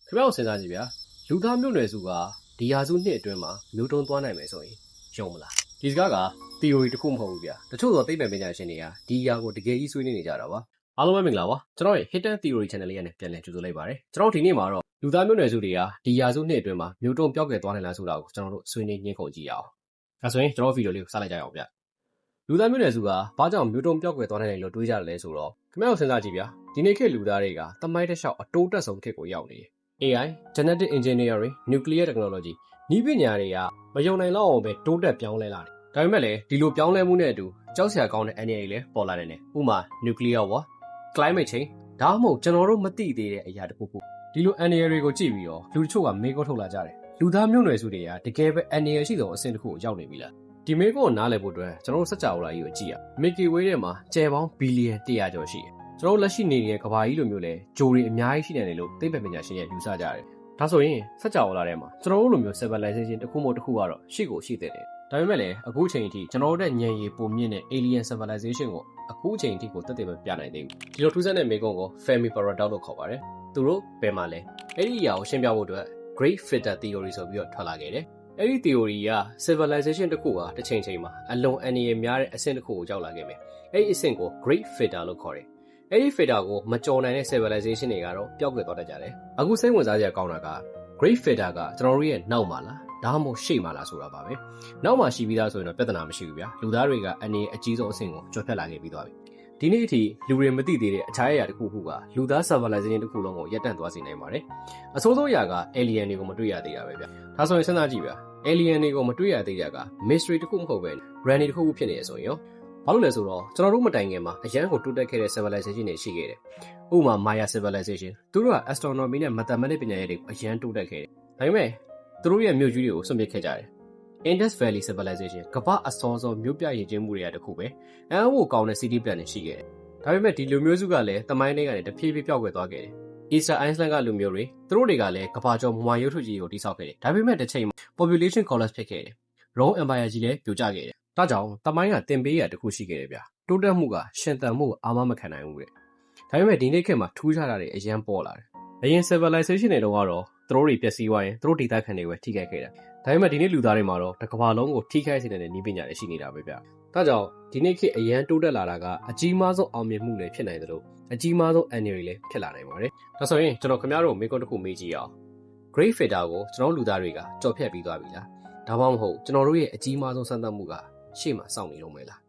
ခင်ဗျားတို့စဉ်းစားကြည့်ဗျာလူသားမျိုးနွယ်စုကဒီရာစုနှစ်အတွင်းမှာမျိုးတုံးသွားနိုင်မယ်ဆိုရင်ယုံမလားဒီစကားက theory တစ်ခုမဟုတ်ဘူးဗျာတချို့သောသိပ္ပံပညာရှင်တွေကဒီအရာကိုတကယ်ကြီးဆွေးနွေးနေကြတာပါအားလုံးပဲမင်္ဂလာပါကျွန်တော်ရဲ့ Hidden Theory Channel လေးနဲ့ပြန်လည်ကြိုဆိုလိုက်ပါတယ်ကျွန်တော်ဒီနေ့မှာတော့လူသားမျိုးနွယ်စုတွေကဒီရာစုနှစ်အတွင်းမှာမျိုးတုံးပြောက်ကွယ်သွားနိုင်လားဆိုတာကိုကျွန်တော်တို့ဆွေးနွေးညှင်းခုန်ကြည့်ရအောင်ဒါဆိုရင်ကျွန်တော်ဗီဒီယိုလေးကိုစလိုက်ကြရအောင်ဗျလူသားမျိုးနွယ်စုကဘာကြောင့်မျိုးတုံးပြောက်ကွယ်သွားနိုင်တယ်လို့တွေးကြတယ်လဲဆိုတော့ခင်ဗျားတို့စဉ်းစားကြည့်ဗျာဒီနေ့ခေတ်လူသားတွေကသမိုင်းတစ်လျှောက်အတိုးတက်ဆုံးခေတ်ကိုရောက်နေတယ် AI, Genetic Engineering, Nuclear Technology နည်းပညာတွေကမယုံနိုင်လောက်အောင်ပဲတိုးတက်ပြောင်းလဲလာတယ်။ဒါပေမဲ့လည်းဒီလိုပြောင်းလဲမှုနဲ့အတူကြောက်စရာကောင်းတဲ့အန္တရာယ်တွေလည်းပေါ်လာနိုင်တယ်။ဥပမာ Nuclear War, Climate Change ဒါမှမဟုတ်ကျွန်တော်တို့မသိသေးတဲ့အရာတစ်ခုခုဒီလိုအန္တရာယ်တွေကိုကြည့်ပြီးတော့လူတချို့ကမေးခွန်းထုတ်လာကြတယ်။လူသားမျိုးနွယ်စုတွေကတကယ်ပဲအန္တရာယ်ရှိဆုံးအဆင့်တစ်ခုကိုရောက်နေပြီလား။ဒီမေးခွန်းကိုနားလည်ဖို့အတွက်ကျွန်တော်တို့စကြဝဠာကြီးကိုကြည့်ရ။ Milky Way ထဲမှာကျယ်ပေါင်းဘီလီယံ100ကျော်ရှိတယ်။ကျွန်တော်လက်ရှိနေတဲ့ကမ္ဘာကြီးလိုမျိုးလဲဂျိုတွေအများကြီးရှိနေတယ်လို့သိပ္ပံပညာရှင်တွေယူဆကြတယ်။ဒါဆိုရင်စကြဝဠာထဲမှာကျွန်တော်တို့လိုမျိုး civilization တစ်ခုမှတစ်ခုကတော့ရှိကိုရှိသေးတယ်။ဒါပေမဲ့လည်းအခုချိန်အထိကျွန်တော်တို့ရဲ့ဉာဏ်ရည်ပုံမြင့်တဲ့ alien civilization ကိုအခုချိန်အထိကိုတက်တယ်မပြနိုင်သေးဘူး။ဒီလိုထူးဆန်းတဲ့မေးခွန်းကို Fermi Paradox လို့ခေါ်ပါတယ်။သူတို့ဘယ်မှာလဲ။အဲ့ဒီအရာကိုရှင်းပြဖို့အတွက် Great Filter Theory ဆိုပြီးတော့ထွက်လာခဲ့တယ်။အဲ့ဒီ theory က civilization တစ်ခုဟာတစ်ချိန်ချိန်မှာအလွန်အန္တရာယ်များတဲ့အဆင့်တစ်ခုကိုရောက်လာခဲ့မယ်။အဲ့ဒီအဆင့်ကို Great Filter လို့ခေါ်တယ်။အဲ့ဒီ filter ကိုမကြော်နိုင်တဲ့ civilization တွေကတော့ပျောက်ကွယ်သွားတတ်ကြတယ်။အခုစိတ်ဝင်စားစရာကောင်းတာက Great Filter ကကျွန်တော်တို့ရဲ့နောက်မှာလားဒါမှမဟုတ်ရှေ့မှာလားဆိုတာပါပဲ။နောက်မှာရှိပြီးသားဆိုရင်တော့ပြဿနာမရှိဘူးဗျာ။လူသားတွေကအနေအကြီးဆုံးအဆင့်ကိုကျော်ဖြတ်လာခဲ့ပြီးသွားပြီ။ဒီနေ့အထိလူတွေမသိသေးတဲ့အခြားအရာတစ်ခုခုကလူသား civilization တစ်ခုလုံးကိုရပ်တန့်သွားစေနိုင်ပါတယ်။အဆိုးဆုံးအရာက alien တွေကိုမတွေ့ရသေးတာပဲဗျာ။ဒါဆိုရင်စဉ်းစားကြည့်ဗျာ။ alien တွေကိုမတွေ့ရသေးတာက mystery တစ်ခုမဟုတ်ပဲ random တစ်ခုခုဖြစ်နေရဆိုရင်ရောဘာလို့လဲဆိုတော့ကျွန်တော်တို့မတိုင်ခင်မှာအရန်ကိုတိုးတက်ခဲ့တဲ့ civilization တွေရှိခဲ့တယ်။ဥပမာ Maya civilization သူတို့က astronomy နဲ့ mathematics ပညာရပ်တွေကိုအရန်တိုးတက်ခဲ့တယ်။ဒါပေမဲ့သူတို့ရဲ့မြို့ကြီးတွေကိုစွန့်ပစ်ခဲ့ကြတယ်။ Indus Valley civilization ကမ္ဘာအစောဆုံးမြို့ပြရည်ကျင်းမှုတွေကတခုပဲ။အမ်းဖို့ကောင်းတဲ့ city plan တွေရှိခဲ့တယ်။ဒါပေမဲ့ဒီလူမျိုးစုကလည်းသမိုင်းတွေကနေတဖြည်းဖြည်းပျောက်ကွယ်သွားခဲ့တယ်။ Easter Island ကလူမျိုးတွေသူတို့တွေကလည်းကမ္ဘာကျော်မွာရုပ်ထုကြီးကိုတိစောက်ခဲ့တယ်။ဒါပေမဲ့တစ်ချိန်မှာ population collapse ဖြစ်ခဲ့တယ်။ Rome Empire ကြီးလည်းပြိုကျခဲ့တယ်။ဒါကြောင့်သမိုင်းကတင်ပေးရတစ်ခုရှိခဲ့တယ်ဗျာတိုးတက်မှုကရှင်သန်မှုအာမမခံနိုင်ဘူးတဲ့ဒါပေမဲ့ဒီနေ့ခေတ်မှာထူးခြားတာတွေအရန်ပေါ်လာတယ်အရင် civilization တွေတုန်းကတော့သူတို့တွေပျက်စီးသွားရင်သူတို့ဒေသခံတွေပဲထိခိုက်ခဲ့တာဒါပေမဲ့ဒီနေ့လူသားတွေမှာတော့တစ်ကမ္ဘာလုံးကိုထိခိုက်စေတဲ့နည်းပညာတွေရှိနေတာပဲဗျာဒါကြောင့်ဒီနေ့ခေတ်အရန်တိုးတက်လာတာကအကြီးမားဆုံးအောင်မြင်မှုလည်းဖြစ်နိုင်တယ်လို့အကြီးမားဆုံးအန္တရာယ်လည်းဖြစ်လာနိုင်ပါတယ်ဒါဆိုရင်ကျွန်တော်ခင်ဗျားတို့မေးခွန်းတစ်ခုမေးကြည့်အောင် Great Filter ကိုကျွန်တော်လူသားတွေကကြော်ဖြတ်ပြီးသွားပြီလားဒါမှမဟုတ်ကျွန်တော်တို့ရဲ့အကြီးမားဆုံးစမ်းသပ်မှုကရှေ့မှာစောင့်နေလို့မလား